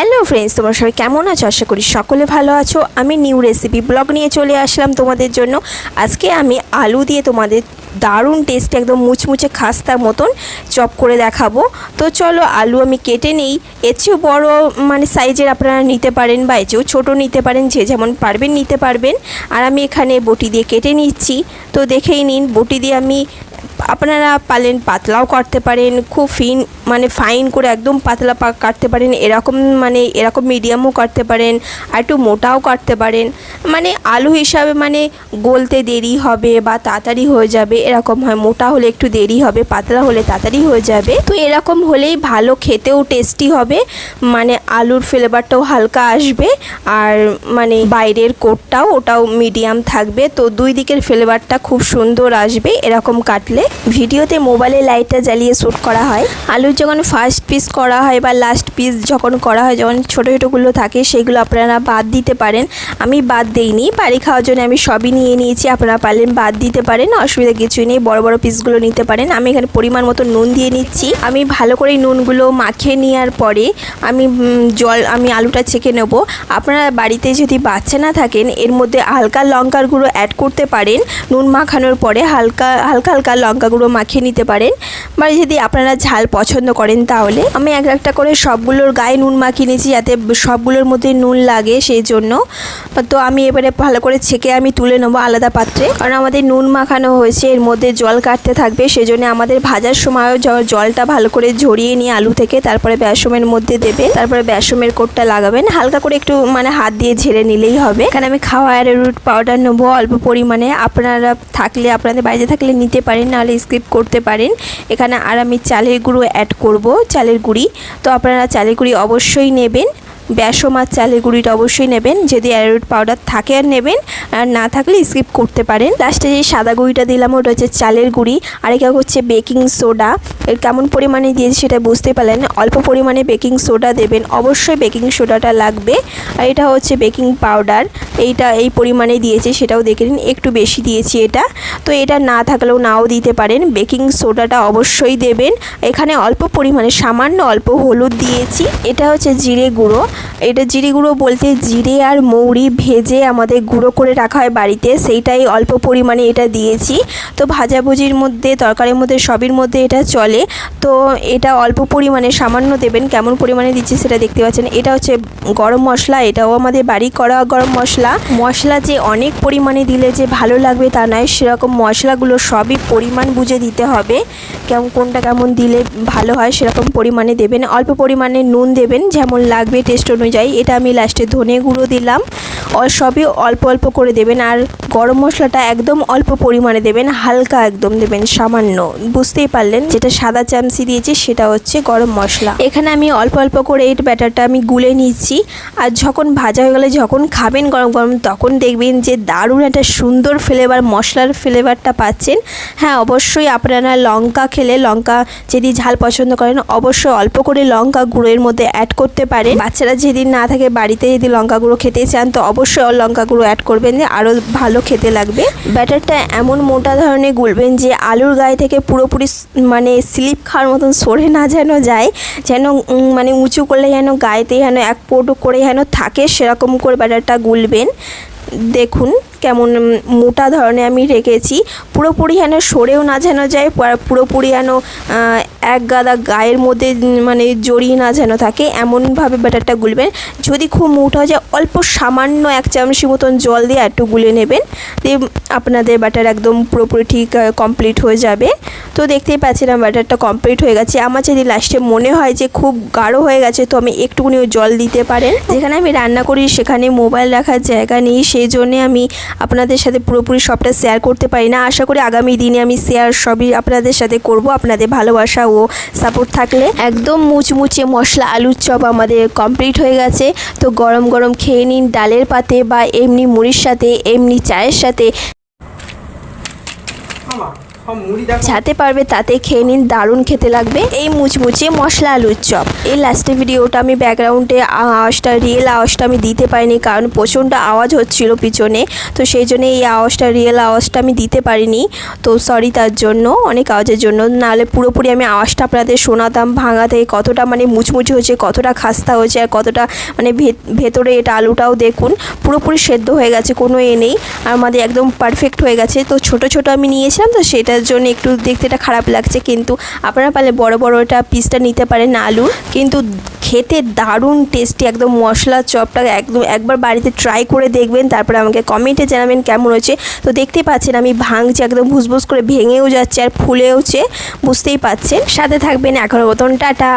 Hello friends, তোমরা সবাই কেমন আছো? আশা করি সকলে ভালো আছো। আমি নিউ রেসিপি ব্লগ নিয়ে চলে আসলাম তোমাদের জন্য। আজকে আমি আলু দিয়ে তোমাদের দারুণ টেস্ট একদম মুচমুচে খাস্তার মতন চপ করে দেখাবো। তো চলো আলু আমি কেটে নিই। এর চেয়েও বড় সাইজের আপনারা নিতে পারেন বা এর চেয়েও ছোটো নিতে পারেন, যে যেমন পারবেন নিতে পারবেন। আর আমি এখানে বটি দিয়ে কেটে নিচ্ছি। তো দেখেই নিন, বটি দিয়ে আমি আপনারা পারলেন পাতলাও কাটতে পারেন, খুব ফাইন করে একদম পাতলা কাটতে পারেন, এরকম মিডিয়ামও কাটতে পারেন, আর একটু মোটাও কাটতে পারেন। আলু হিসাবে গলতে দেরি হবে বা তাড়াতাড়ি হয়ে যাবে এরকম হয়। মোটা হলে একটু দেরি হবে, পাতলা হলে তাড়াতাড়ি হয়ে যাবে। তো এরকম হলেই ভালো, খেতেও টেস্টি হবে, আলুর ফ্লেভারটাও হালকা আসবে, আর বাইরের কোটটাও ওটাও মিডিয়াম থাকবে। তো দুই দিকের ফ্লেভারটা খুব সুন্দর আসবে এরকম কাটলে। ভিডিওতে মোবাইলে লাইটটা জ্বালিয়ে শ্যুট করা হয়। আলুর যখন ফার্স্ট পিস করা হয় বা লাস্ট পিস যখন করা হয়, যখন ছোটো ছোটোগুলো থাকে সেগুলো আপনারা বাদ দিতে পারেন। আমি বাদ দিইনি, বাড়ি খাওয়ার জন্য আমি সবই নিয়ে নিয়েছি। আপনারা পারলেন বাদ দিতে পারেন, অসুবিধা কিছুই নেই, বড় বড় পিসগুলো নিতে পারেন। আমি এখানে পরিমাণ মতো নুন দিয়ে নিচ্ছি। আমি ভালো করে নুনগুলো মাখিয়ে নেওয়ার পরে আমি আলুটা ছেঁকে নেব। আপনারা বাড়িতে যদি বাচ্চা না থাকেন, এর মধ্যে হালকা লঙ্কার গুঁড়ো অ্যাড করতে পারেন। নুন মাখানোর পরে হালকা হালকা লঙ্কা গুঁড়ো মাখিয়ে নিতে পারেন। বা যদি আপনারা ঝাল পছন্দ করেন তাহলে আমি একটা করে সবগুলোর গায়ে নুন মাখিয়ে নিয়েছি, যাতে সবগুলোর মধ্যে নুন লাগে সেই জন্য। তো আমি এবারে ভালো করে ছেঁকে আমি তুলে নেবো আলাদা পাত্রে, কারণ আমাদের নুন মাখানো হয়েছে, এর মধ্যে জল কাটতে থাকবে। সেজন্য আমাদের ভাজার সময়ও জলটা ভালো করে ঝরিয়ে নিয়ে আলু থেকে তারপরে বেসমের মধ্যে দেবে, তারপরে বেসমের কোটটা লাগাবেন। হালকা করে একটু হাত দিয়ে ঝেড়ে নিলেই হবে। এখানে আমি খাওয়া অ্যারোরুট পাউডার নেবো অল্প পরিমাণে। আপনারা থাকলে, আপনাদের বাড়িতে থাকলে নিতে পারেন, নাহলে স্কিপ করতে পারেন। এখানে আর আমি চালের গুঁড়ো অ্যাড করব, চালের গুঁড়ি। তো আপনারা চালের গুঁড়ি অবশ্যই নেবেন, বেসম আর চালের গুঁড়িটা অবশ্যই নেবেন। যদি অ্যারোরুট পাউডার থাকে আর নেবেন, আর না থাকলে স্কিপ করতে পারেন। লাস্টে যে সাদা গুঁড়িটা দিলাম ওটা হচ্ছে চালের গুঁড়ি, আর এটা হচ্ছে বেকিং সোডা। এর কেমন পরিমাণে দিয়েছি সেটা বুঝতে পারলেন। অল্প পরিমাণে বেকিং সোডা দেবেন, অবশ্যই বেকিং সোডাটা লাগবে। আর এটা হচ্ছে বেকিং পাউডার, এইটা এই পরিমাণে দিয়েছি সেটাও দেখে নিন, একটু বেশি দিয়েছি এটা। তো এটা না থাকলেও নাও দিতে পারেন। বেকিং সোডাটা অবশ্যই দেবেন। এখানে অল্প পরিমাণে সামান্য অল্প হলুদ দিয়েছি। এটা হচ্ছে জিরে গুঁড়ো। এটা জিরে গুঁড়ো বলতে জিরে আর মৌরি ভেজে আমাদের গুঁড়ো করে রাখা হয় বাড়িতে, সেইটাই অল্প পরিমাণে এটা দিয়েছি। তো ভাজাভুজির মধ্যে, তরকারির মধ্যে, সবের মধ্যে এটা চলে। তো এটা অল্প পরিমাণে সামান্য দেবেন। কেমন পরিমাণে দিচ্ছি সেটা দেখতে পাচ্ছেন। এটা হচ্ছে গরম মশলা, এটাও আমাদের বাড়ি করা গরম মশলা। মশলা যে অনেক পরিমাণে দিলে যে ভালো লাগবে তা নয়, সেরকম মশলাগুলো সবই পরিমাণ বুঝে দিতে হবে। কোনটা কেমন দিলে ভালো হয় সেরকম পরিমাণে দেবেন। অল্প পরিমাণে নুন দেবেন যেমন লাগবে টেস্ট অনুযায়ী। এটা আমি লাস্টে ধনে গুঁড়ো দিলাম, সবই অল্প অল্প করে দেবেন। আর গরম মশলাটা একদম অল্প পরিমাণে দেবেন, হালকা একদম দেবেন, সামান্য। বুঝতেই পারলেন, যেটা সাদা চামচি দিয়েছি সেটা হচ্ছে গরম মশলা। এখানে আমি অল্প অল্প করে এই ব্যাটারটা আমি গুলে নিচ্ছি। আর যখন ভাজা হয়ে গেলে, যখন খাবেন গরম গরম, তখন দেখবেন যে দারুণ একটা সুন্দর ফ্লেভার, মশলার ফ্লেভারটা পাচ্ছেন। হ্যাঁ, অবশ্যই আপনারা লঙ্কা খেলে, লঙ্কা যদি ঝাল পছন্দ করেন, অবশ্যই অল্প করে লঙ্কা গুঁড়ো এর মধ্যে অ্যাড করতে পারেন। বাচ্চারা যেদিন না থাকে বাড়িতে, যদি লঙ্কা গুঁড়ো খেতে চান তো অবশ্যই লঙ্কা গুঁড়ো অ্যাড করবেন, যে আরও ভালো খেতে লাগবে। ব্যাটারটা এমন মোটা ধরনের গুলবেন যে আলুর গায়ে থেকে পুরোপুরি স্লিপ খাওয়ার মতন সরে না যেন যায়, যেন উঁচু করলে যেন গায়েতে যেন এক পোটো করে যেন থাকে, সেরকম করে ব্যাটারটা গুলবেন। দেখুন কেমন মোটা ধরনের আমি রেখেছি, পুরোপুরি যেন সরেও না যেন যায়, পুরোপুরি যেন এক গাদা গায়ের মধ্যে জড়িয়ে না যেন থাকে, এমনভাবে ব্যাটারটা গুলবেন। যদি খুব মোটা হয়ে যায়, অল্প সামান্য এক চামচি মতন জল দিয়ে একটু গুলে নেবেন, দিয়ে আপনাদের ব্যাটার একদম পুরোপুরি ঠিক কমপ্লিট হয়ে যাবে। তো দেখতেই পাচ্ছিলাম ব্যাটারটা কমপ্লিট হয়ে গেছে। আমার যদি লাস্টে মনে হয় যে খুব গাঢ় হয়ে গেছে, তো আমি একটুকুনিও জল দিতে পারেন। যেখানে আমি রান্না করি সেখানে মোবাইল রাখার জায়গা নেই, সেই জন্যে আমি আপনাদের সাথে পুরোপুরি সবটা শেয়ার করতে পারি না। আশা করি আগামী দিনে আমি শেয়ার সবই আপনাদের সাথে করব, আপনাদের ভালোবাসা ও সাপোর্ট থাকলে। একদম মুচমুচে মশলা আলুর চপ আমাদের কমপ্লিট হয়ে গেছে। তো গরম গরম খেয়ে নিন, ডালের পাতে বা এমনি মুড়ির সাথে, এমনি চায়ের সাথে। যাতে পারবে তাতে খেয়ে নিন, দারুণ খেতে লাগবে এই মুচমুচে মশলা আলুর চপ। এই লাস্টের ভিডিওটা আমি ব্যাকগ্রাউন্ডে রিয়েল আওয়াজটা আমি দিতে পারিনি, কারণ প্রচণ্ড আওয়াজ হচ্ছিল পিছনে, তো সেই জন্য এই রিয়েল আওয়াজটা আমি দিতে পারিনি। তো সরি তার জন্য, অনেক আওয়াজের জন্য। নাহলে পুরোপুরি আমি আওয়াজটা আপনাদের শোনাতাম ভাঙা থেকে, কতটা মানে মুচমুচে হয়েছে, কতটা খাস্তা হয়েছে, আর কতটা মানে ভেতরে এটা আলুটাও দেখুন পুরোপুরি সেদ্ধ হয়ে গেছে, কোনো নেই, আর আমাদের একদম পারফেক্ট হয়ে গেছে। তো ছোট ছোট আমি নিয়েছিলাম, তো সেটার জন্য একটু দেখতে এটা খারাপ লাগছে, কিন্তু আপনারা পারলে বড় বড় এটা পিসটা নিতে পারেন আলুর। কিন্তু খেতে দারুণ টেস্টি একদম মশলা চপটা, একদম একবার বাড়িতে ট্রাই করে দেখবেন, তারপরে আমাকে কমেন্টে জানাবেন কেমন হয়েছে। তো দেখতেই পাচ্ছেন আমি ভাঙছি, একদম ভুসভুস করে ভেঙেও যাচ্ছে আর ফুলেওছে, বুঝতেই পাচ্ছেন। সাথে থাকবেন এখনও মতন, টাটা।